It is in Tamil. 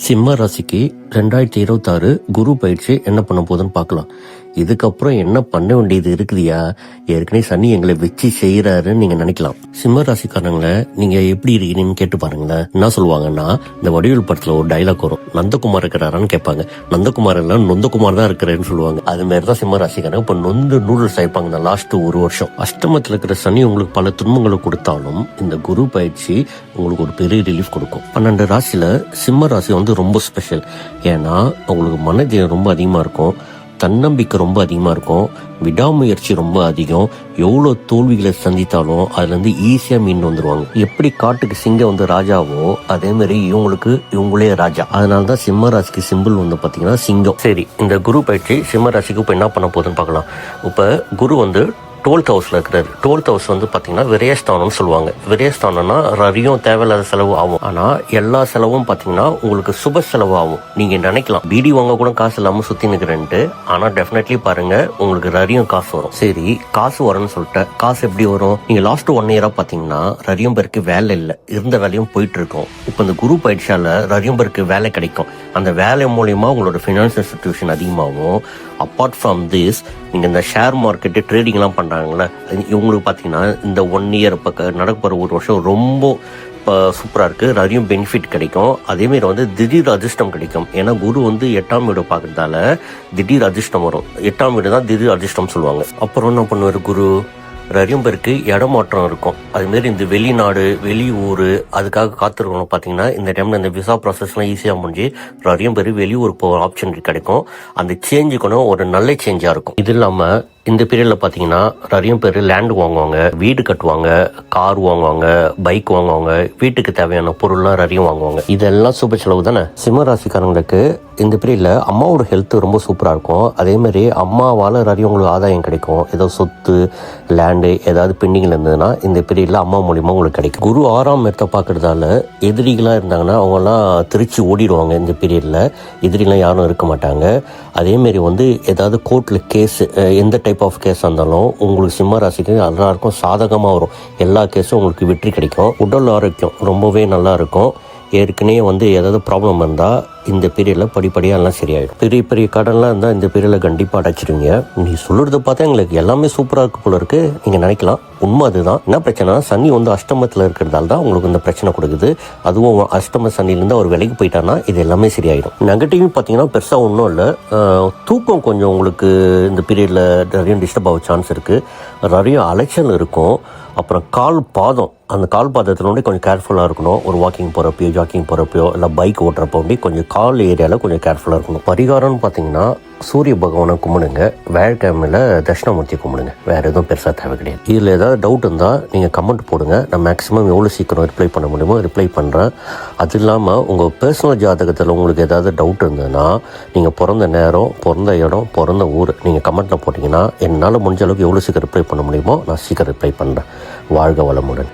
சிம்ம ராசிக்கு 2026 குரு பயிற்சி என்ன பண்ண போகுதுன்னு பார்க்கலாம். இதுக்கப்புறம் என்ன பண்ண வேண்டியது இருக்குதியா? ஏற்கனவே சனி எங்களை வச்சு செய்யறாருன்னு நீங்க நினைக்கலாம். சிம்ம ராசிக்காரங்களை நீங்க எப்படி இருக்கீங்கன்னு கேட்டு பாருங்களேன். என்ன சொல்லுவாங்கன்னா, இந்த வடிவேல் படத்துல ஒரு டைலாக் வரும், நந்தகுமார் இருக்கிறாரான்னு கேட்பாங்க. நந்தகுமார் எல்லாம் நொந்தகுமார் தான் இருக்கிறேன்னு சொல்லுவாங்க. அது மாதிரிதான் சிம்ம ராசிக்காரங்க இப்ப நொந்து நூடுல்ஸ் ஆயிப்பாங்க. இந்த லாஸ்ட் ஒரு வருஷம் அஷ்டமத்துல இருக்கிற சனி உங்களுக்கு பல துன்பங்களை கொடுத்தாலும் இந்த குரு பயிற்சி உங்களுக்கு ஒரு பெரிய ரிலீஃப் கொடுக்கும். 12 ராசியில சிம்ம ராசி வந்து ரொம்ப ஸ்பெஷல். ஏன்னா உங்களுக்கு மனதில் ரொம்ப அதிகமா இருக்கும், தன்னம்பிக்கை ரொம்ப அதிகமா இருக்கும், விடாமுயற்சி ரொம்ப அதிகம். எவ்வளோ தோல்விகளை சந்தித்தாலும் அதுல இருந்து ஈஸியா மீண்டு வந்துருவாங்க. எப்படி காட்டுக்கு சிங்கம் வந்து ராஜாவோ அதே மாதிரி இவங்களே ராஜா. அதனாலதான் சிம்ம ராசிக்கு சிம்பிள் வந்து பாத்தீங்கன்னா சிங்கம். சரி, இந்த குரு பயிற்சி சிம்ம ராசிக்கு இப்ப என்ன பண்ண போகுதுன்னு பார்க்கலாம். இப்ப குரு வந்து 12th ஹவுஸ்ல இருக்கிறாரு. 12th ஹவுஸ் வந்து பாத்தீங்கன்னா விரயஸ்தானம்னு சொல்லுவாங்க. விரயஸ்தானம்னா நிறைய தேவையில்லாத செலவு ஆகும். ஆனா எல்லா செலவும் பாத்தீங்கன்னா உங்களுக்கு சுப செலவு ஆகும். நீங்க நினைக்கலாம் பீடி வாங்க கூட காசு இல்லாம சுத்தி நிக்கிறேன்ட்டு, ஆனா டெஃபினெட்லி பாருங்க உங்களுக்கு நிறைய காசு வரும். சரி, காசு வரும்னு சொல்லிட்டு காசு எப்படி வரும்? நீங்க லாஸ்ட் 1 இயரா பாத்தீங்கன்னா நிறைய பேருக்கு வேலை இல்லை, இருந்த வேலையும் போயிட்டு இருக்கும். இப்ப இந்த குரு பயிற்சியால நிறைய பேருக்கு வேலை கிடைக்கும். அந்த வேலை மூலியமா உங்களோட பினான்சியல் சிச்சுவேஷன் அதிகமாகும். அப்பார்ட் ஃப்ரம் திஸ், நீங்க இந்த ஷேர் மார்க்கெட்டு ட்ரேடிங் எல்லாம் பண்றாங்களே, இவங்களுக்கு பாத்தீங்கன்னா இந்த 1 இயர் நடக்க போற ஒரு வருஷம் ரொம்ப சூப்பரா இருக்கு. நிறைய பெனிஃபிட் கிடைக்கும். அதே மாதிரி வந்து திடீர் அதிர்ஷ்டம் கிடைக்கும். ஏன்னா குரு வந்து 8ஆம் வீடு பாக்குறதால திடீர் அதிர்ஷ்டம் வரும். 8ஆம் வீடு தான் திடீர் அதிர்ஷ்டம் சொல்லுவாங்க. அப்புறம் என்ன பண்ணுவாரு குரு? நிறைய பேருக்கு இடமாற்றம் இருக்கும். அது மாதிரி இந்த வெளிநாடு வெளியூர் அதுக்காக காத்திருக்கணும். பாத்தீங்கன்னா இந்த டைம்ல இந்த விசா ப்ராசஸ் எல்லாம் ஈஸியா முடிஞ்சு நிறைய பேர் வெளியூர் போகிற ஆப்ஷன் கிடைக்கும். அந்த சேஞ்சுக்கணும் ஒரு நல்ல சேஞ்சா இருக்கும். இது இல்லாம இந்த பீரியட்ல பாத்தீங்கன்னா நிறைய பேர் லேண்ட் வாங்குவாங்க, வீடு கட்டுவாங்க, கார் வாங்குவாங்க, பைக் வாங்குவாங்க, வீட்டுக்கு தேவையான பொருள்லாம் நிறைய வாங்குவாங்க. இதெல்லாம் சுப செலவு தானே. சிம்ம ராசிக்காரங்களுக்கு இந்த பீரியட்ல அம்மாவோட ஹெல்த் ரொம்ப சூப்பரா இருக்கும். அதே மாதிரி அம்மாவால நிறைய உங்களுக்கு ஆதாயம் கிடைக்கும். ஏதோ சொத்து லேண்டு ஏதாவது பெண்டிங்ல இருந்ததுன்னா இந்த பீரியட்ல அம்மா மூலியமா உங்களுக்கு கிடைக்கும். குரு 6ஆம் இடத்தை பாக்குறதால எதிரிகளா இருந்தாங்கன்னா அவங்க எல்லாம் திருச்சி ஓடிடுவாங்க. இந்த பீரியட்ல எதிரிலாம் யாரும் இருக்க மாட்டாங்க. அதே மாதிரி வந்து ஏதாவது கோர்ட்ல கேஸ், எந்த டைப் ஆஃப் கேஸ் இருந்தாலும் உங்களுக்கு சிம்ம ராசிக்கு எல்லாருக்கும் சாதகமா வரும். எல்லா கேஸும் உங்களுக்கு வெற்றி கிடைக்கும். உடல் ஆரோக்கியம் ரொம்பவே நல்லா இருக்கும். ஏற்கனவே வந்து ஏதாவது ப்ராப்ளம் இருந்தா இந்த பீரியட்ல படிப்படியா எல்லாம் சரியாயிடும். பெரிய பெரிய கடன்லாம் இருந்தா இந்த பீரியட்ல கண்டிப்பா அடைச்சிருவீங்க. நீ சொல்றத பார்த்தா எங்களுக்கு எல்லாமே சூப்பரா இருக்கு போல இருக்கு நீங்க நினைக்கலாம். உண்மை அதுதான். என்ன பிரச்சனை, சனி வந்து அஷ்டமத்துல இருக்கிறதால தான் உங்களுக்கு இந்த பிரச்சனை கொடுக்குது. அதுவும் அஷ்டம சனிலிருந்து அவர் விலைக்கு போயிட்டான்னா இது எல்லாமே சரியாயிடும். நெகட்டிவ் பாத்தீங்கன்னா பெருசா ஒன்றும் இல்லை. தூக்கம் கொஞ்சம் உங்களுக்கு இந்த பீரியட்ல நிறைய டிஸ்டர்ப் ஆக சான்ஸ் இருக்கு. நிறைய அலைச்சல் இருக்கும். அப்புறம் கால் பாதம், அந்த கால் பாதத்துல கொஞ்சம் கேர்ஃபுல்லா இருக்கணும். ஒரு வாக்கிங் போறப்போ ஜாக்கிங் போறப்போ இல்லை பைக் ஓட்டுறப்போ கொஞ்சம் கால் ஏரியால கொஞ்சம் கேர்ஃபுல்லா இருக்கணும். பரிகாரம்னு பாத்தீங்கன்னா சூரிய பகவானை கும்பிடுங்க, வியாழக்கிழமையில தட்சிணாமூர்த்தி கும்பிடுங்க. வேற எதுவும் பெருசா தேவை கிடையாது. இதுல ஏதாவது டவுட் இருந்தா நீங்க கமெண்ட் போடுங்க. நான் மேக்ஸிமம் எவ்வளவு சீக்கிரம் ரிப்ளை பண்ண முடியுமோ ரிப்ளை பண்றேன். அது இல்லாம உங்க பர்சனல் ஜாதகத்துல உங்களுக்கு ஏதாவது டவுட் இருந்ததுன்னா நீங்க பிறந்த நேரம், பிறந்த இடம், பிறந்த ஊர் நீங்க கமெண்ட்ல போட்டீங்கன்னா என்னால முடிஞ்ச அளவுக்கு எவ்வளவு சீக்கிரம் ரிப்ளை பண்ண முடியுமோ நான் சீக்கிரம் ரிப்ளை பண்றேன். வாழ்க வளமுடன்.